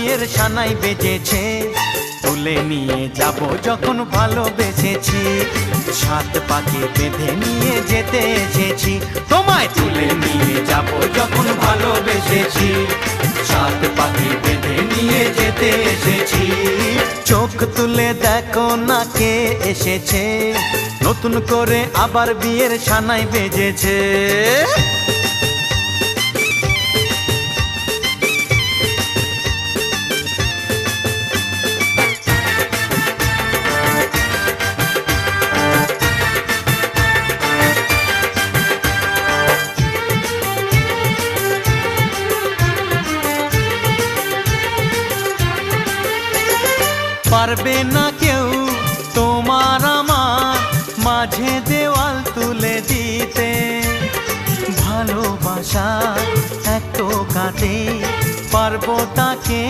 বিয়ের সানাই বেজেছে, তুলে নিয়ে যাব যখন ভালোবেসেছি। সাত পাকে বেঁধে নিয়ে যেতে এসেছি, তোমায় তুলে নিয়ে যাব যখন ভালোবেসেছি। সাত পাকে বেঁধে নিয়ে যেতে এসেছি। চোখ তুলে দেখো না কে এসেছে, নতুন করে আবার বিয়ের সানাই বেজেছে। পারবে না কেউ তোমার আমার মাঝে দেওয়াল তুলে দিতে, ভালোবাসা এত কাটে পারবো তাকে